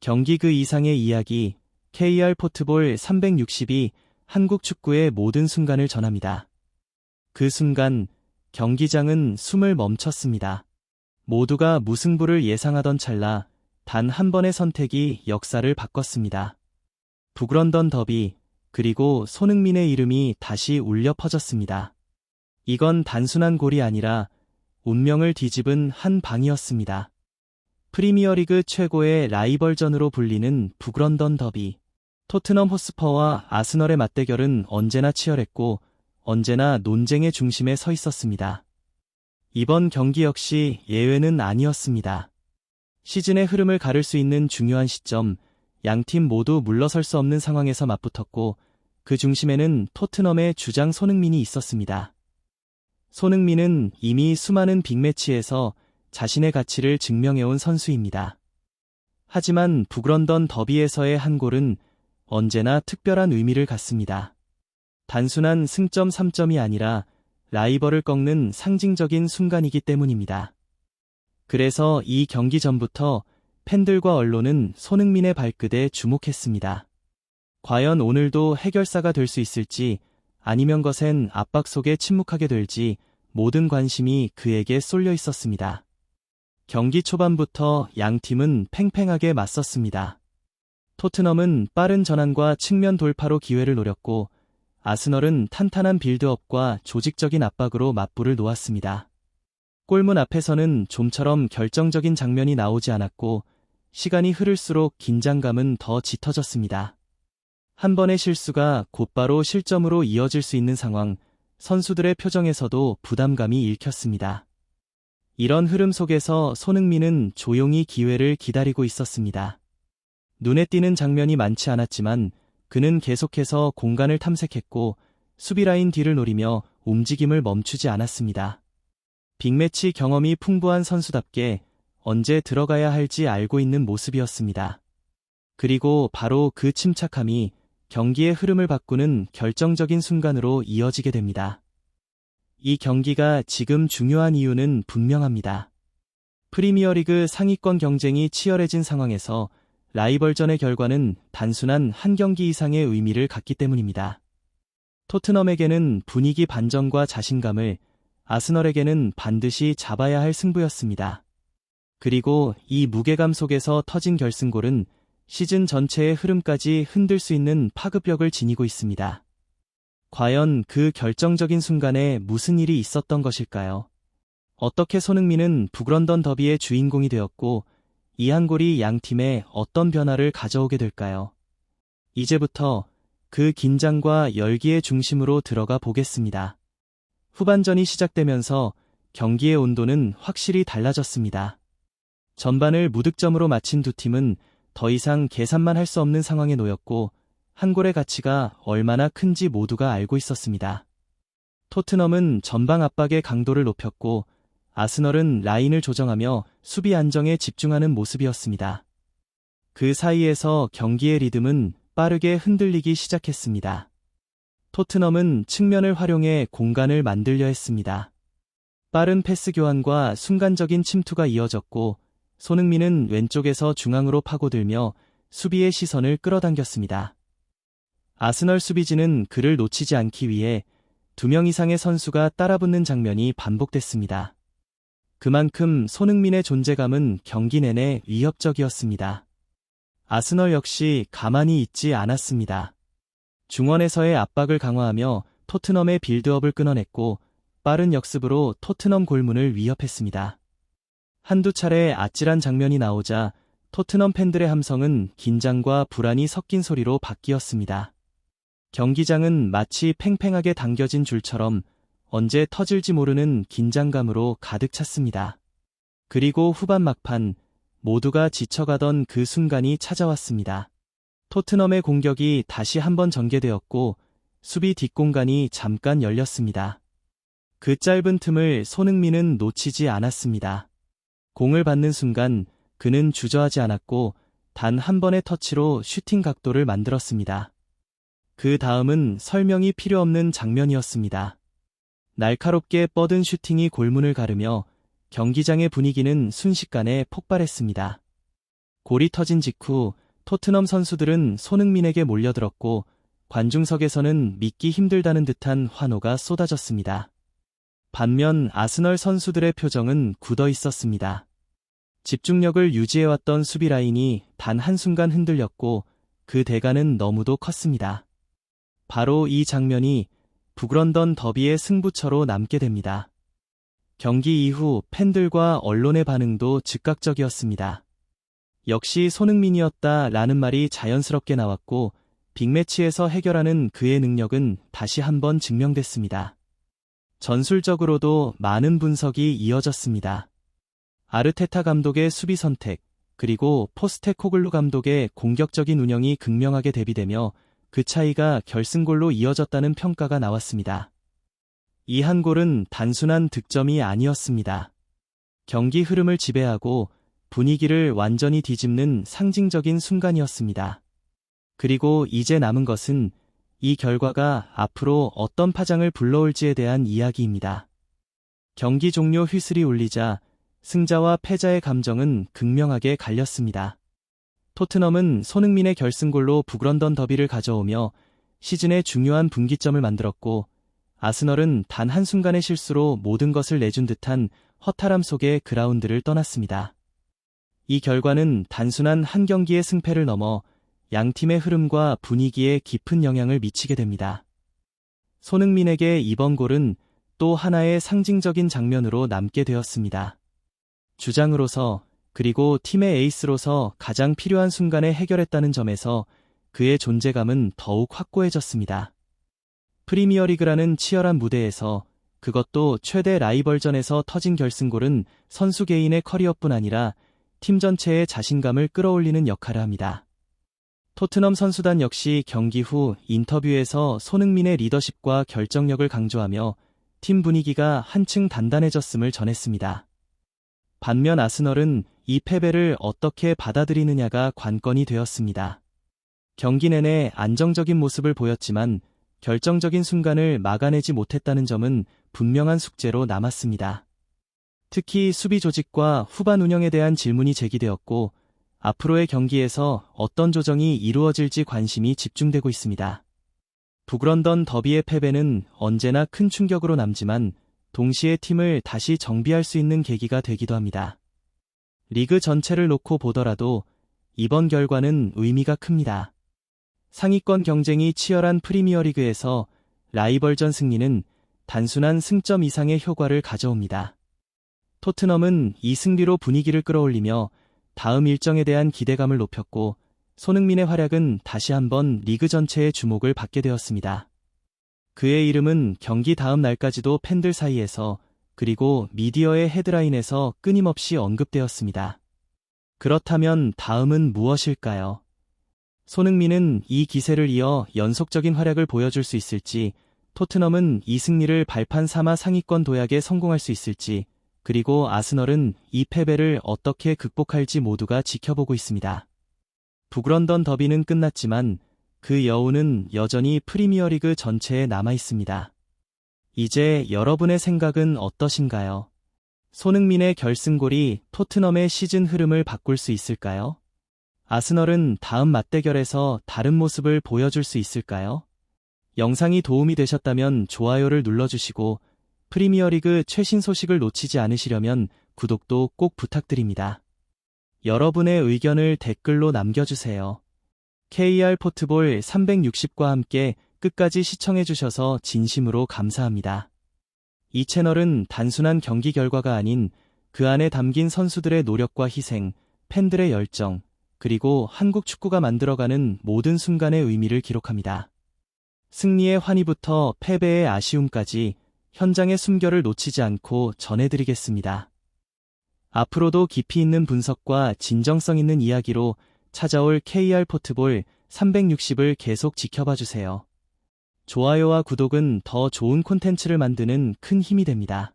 경기 그 이상의 이야기, KR 포트볼 360이 한국 축구의 모든 순간을 전합니다. 그 순간 경기장은 숨을 멈췄습니다. 모두가 무승부를 예상하던 찰나 단 한 번의 선택이 역사를 바꿨습니다. 북런던 더비, 그리고 손흥민의 이름이 다시 울려 퍼졌습니다. 이건 단순한 골이 아니라 운명을 뒤집은 한 방이었습니다. 프리미어리그 최고의 라이벌전으로 불리는 북런던 더비. 토트넘 호스퍼와 아스널의 맞대결은 언제나 치열했고 언제나 논쟁의 중심에 서 있었습니다. 이번 경기 역시 예외는 아니었습니다. 시즌의 흐름을 가를 수 있는 중요한 시점, 양팀 모두 물러설 수 없는 상황에서 맞붙었고 그 중심에는 토트넘의 주장 손흥민이 있었습니다. 손흥민은 이미 수많은 빅매치에서 자신의 가치를 증명해온 선수입니다. 하지만 북런던 더비에서의 한 골은 언제나 특별한 의미를 갖습니다. 단순한 승점 3점이 아니라 라이벌을 꺾는 상징적인 순간이기 때문입니다. 그래서 이 경기 전부터 팬들과 언론은 손흥민의 발끝에 주목했습니다. 과연 오늘도 해결사가 될 수 있을지, 아니면 거센 압박 속에 침묵하게 될지 모든 관심이 그에게 쏠려 있었습니다. 경기 초반부터 양 팀은 팽팽하게 맞섰습니다. 토트넘은 빠른 전환과 측면 돌파로 기회를 노렸고 아스널은 탄탄한 빌드업과 조직적인 압박으로 맞불을 놓았습니다. 골문 앞에서는 좀처럼 결정적인 장면이 나오지 않았고 시간이 흐를수록 긴장감은 더 짙어졌습니다. 한 번의 실수가 곧바로 실점으로 이어질 수 있는 상황, 선수들의 표정에서도 부담감이 읽혔습니다. 이런 흐름 속에서 손흥민은 조용히 기회를 기다리고 있었습니다. 눈에 띄는 장면이 많지 않았지만 그는 계속해서 공간을 탐색했고 수비라인 뒤를 노리며 움직임을 멈추지 않았습니다. 빅매치 경험이 풍부한 선수답게 언제 들어가야 할지 알고 있는 모습이었습니다. 그리고 바로 그 침착함이 경기의 흐름을 바꾸는 결정적인 순간으로 이어지게 됩니다. 이 경기가 지금 중요한 이유는 분명합니다. 프리미어리그 상위권 경쟁이 치열해진 상황에서 라이벌전의 결과는 단순한 한 경기 이상의 의미를 갖기 때문입니다. 토트넘에게는 분위기 반전과 자신감을, 아스널에게는 반드시 잡아야 할 승부였습니다. 그리고 이 무게감 속에서 터진 결승골은 시즌 전체의 흐름까지 흔들 수 있는 파급력을 지니고 있습니다. 과연 그 결정적인 순간에 무슨 일이 있었던 것일까요? 어떻게 손흥민은 북런던 더비의 주인공이 되었고 이 한 골이 양 팀에 어떤 변화를 가져오게 될까요? 이제부터 그 긴장과 열기의 중심으로 들어가 보겠습니다. 후반전이 시작되면서 경기의 온도는 확실히 달라졌습니다. 전반을 무득점으로 마친 두 팀은 더 이상 계산만 할 수 없는 상황에 놓였고 한 골의 가치가 얼마나 큰지 모두가 알고 있었습니다. 토트넘은 전방 압박의 강도를 높였고 아스널은 라인을 조정하며 수비 안정에 집중하는 모습이었습니다. 그 사이에서 경기의 리듬은 빠르게 흔들리기 시작했습니다. 토트넘은 측면을 활용해 공간을 만들려 했습니다. 빠른 패스 교환과 순간적인 침투가 이어졌고 손흥민은 왼쪽에서 중앙으로 파고들며 수비의 시선을 끌어당겼습니다. 아스널 수비진은 그를 놓치지 않기 위해 2명 이상의 선수가 따라붙는 장면이 반복됐습니다. 그만큼 손흥민의 존재감은 경기 내내 위협적이었습니다. 아스널 역시 가만히 있지 않았습니다. 중원에서의 압박을 강화하며 토트넘의 빌드업을 끊어냈고 빠른 역습으로 토트넘 골문을 위협했습니다. 한두 차례 아찔한 장면이 나오자 토트넘 팬들의 함성은 긴장과 불안이 섞인 소리로 바뀌었습니다. 경기장은 마치 팽팽하게 당겨진 줄처럼 언제 터질지 모르는 긴장감으로 가득 찼습니다. 그리고 후반 막판, 모두가 지쳐가던 그 순간이 찾아왔습니다. 토트넘의 공격이 다시 한번 전개되었고 수비 뒷공간이 잠깐 열렸습니다. 그 짧은 틈을 손흥민은 놓치지 않았습니다. 공을 받는 순간 그는 주저하지 않았고 단 한 번의 터치로 슈팅 각도를 만들었습니다. 그 다음은 설명이 필요 없는 장면이었습니다. 날카롭게 뻗은 슈팅이 골문을 가르며 경기장의 분위기는 순식간에 폭발했습니다. 골이 터진 직후 토트넘 선수들은 손흥민에게 몰려들었고 관중석에서는 믿기 힘들다는 듯한 환호가 쏟아졌습니다. 반면 아스널 선수들의 표정은 굳어 있었습니다. 집중력을 유지해왔던 수비 라인이 단 한순간 흔들렸고 그 대가는 너무도 컸습니다. 바로 이 장면이 북런던 더비의 승부처로 남게 됩니다. 경기 이후 팬들과 언론의 반응도 즉각적이었습니다. 역시 손흥민이었다라는 말이 자연스럽게 나왔고 빅매치에서 해결하는 그의 능력은 다시 한번 증명됐습니다. 전술적으로도 많은 분석이 이어졌습니다. 아르테타 감독의 수비 선택, 그리고 포스테코글루 감독의 공격적인 운영이 극명하게 대비되며 그 차이가 결승골로 이어졌다는 평가가 나왔습니다. 이 한 골은 단순한 득점이 아니었습니다. 경기 흐름을 지배하고 분위기를 완전히 뒤집는 상징적인 순간이었습니다. 그리고 이제 남은 것은 이 결과가 앞으로 어떤 파장을 불러올지에 대한 이야기입니다. 경기 종료 휘슬이 울리자 승자와 패자의 감정은 극명하게 갈렸습니다. 토트넘은 손흥민의 결승골로 북런던 더비를 가져오며 시즌의 중요한 분기점을 만들었고 아스널은 단 한순간의 실수로 모든 것을 내준 듯한 허탈함 속에 그라운드를 떠났습니다. 이 결과는 단순한 한 경기의 승패를 넘어 양 팀의 흐름과 분위기에 깊은 영향을 미치게 됩니다. 손흥민에게 이번 골은 또 하나의 상징적인 장면으로 남게 되었습니다. 주장으로서 그리고 팀의 에이스로서 가장 필요한 순간에 해결했다는 점에서 그의 존재감은 더욱 확고해졌습니다. 프리미어리그라는 치열한 무대에서 그것도 최대 라이벌전에서 터진 결승골은 선수 개인의 커리어뿐 아니라 팀 전체의 자신감을 끌어올리는 역할을 합니다. 토트넘 선수단 역시 경기 후 인터뷰에서 손흥민의 리더십과 결정력을 강조하며 팀 분위기가 한층 단단해졌음을 전했습니다. 반면 아스널은 이 패배를 어떻게 받아들이느냐가 관건이 되었습니다. 경기 내내 안정적인 모습을 보였지만 결정적인 순간을 막아내지 못했다는 점은 분명한 숙제로 남았습니다. 특히 수비 조직과 후반 운영에 대한 질문이 제기되었고 앞으로의 경기에서 어떤 조정이 이루어질지 관심이 집중되고 있습니다. 북런던 더비의 패배는 언제나 큰 충격으로 남지만 동시에 팀을 다시 정비할 수 있는 계기가 되기도 합니다. 리그 전체를 놓고 보더라도 이번 결과는 의미가 큽니다. 상위권 경쟁이 치열한 프리미어리그에서 라이벌전 승리는 단순한 승점 이상의 효과를 가져옵니다. 토트넘은 이 승리로 분위기를 끌어올리며 다음 일정에 대한 기대감을 높였고 손흥민의 활약은 다시 한번 리그 전체의 주목을 받게 되었습니다. 그의 이름은 경기 다음 날까지도 팬들 사이에서 그리고 미디어의 헤드라인에서 끊임없이 언급되었습니다. 그렇다면 다음은 무엇일까요? 손흥민은 이 기세를 이어 연속적인 활약을 보여줄 수 있을지, 토트넘은 이 승리를 발판 삼아 상위권 도약에 성공할 수 있을지, 그리고 아스널은 이 패배를 어떻게 극복할지 모두가 지켜보고 있습니다. 북런던 더비는 끝났지만 그 여운은 여전히 프리미어리그 전체에 남아 있습니다. 이제 여러분의 생각은 어떠신가요? 손흥민의 결승골이 토트넘의 시즌 흐름을 바꿀 수 있을까요? 아스널은 다음 맞대결에서 다른 모습을 보여줄 수 있을까요? 영상이 도움이 되셨다면 좋아요를 눌러주시고 프리미어리그 최신 소식을 놓치지 않으시려면 구독도 꼭 부탁드립니다. 여러분의 의견을 댓글로 남겨주세요. KR 포트볼 360과 함께 끝까지 시청해주셔서 진심으로 감사합니다. 이 채널은 단순한 경기 결과가 아닌 그 안에 담긴 선수들의 노력과 희생, 팬들의 열정, 그리고 한국 축구가 만들어가는 모든 순간의 의미를 기록합니다. 승리의 환희부터 패배의 아쉬움까지 현장의 숨결을 놓치지 않고 전해드리겠습니다. 앞으로도 깊이 있는 분석과 진정성 있는 이야기로 찾아올 KR 포트볼 360을 계속 지켜봐 주세요. 좋아요와 구독은 더 좋은 콘텐츠를 만드는 큰 힘이 됩니다.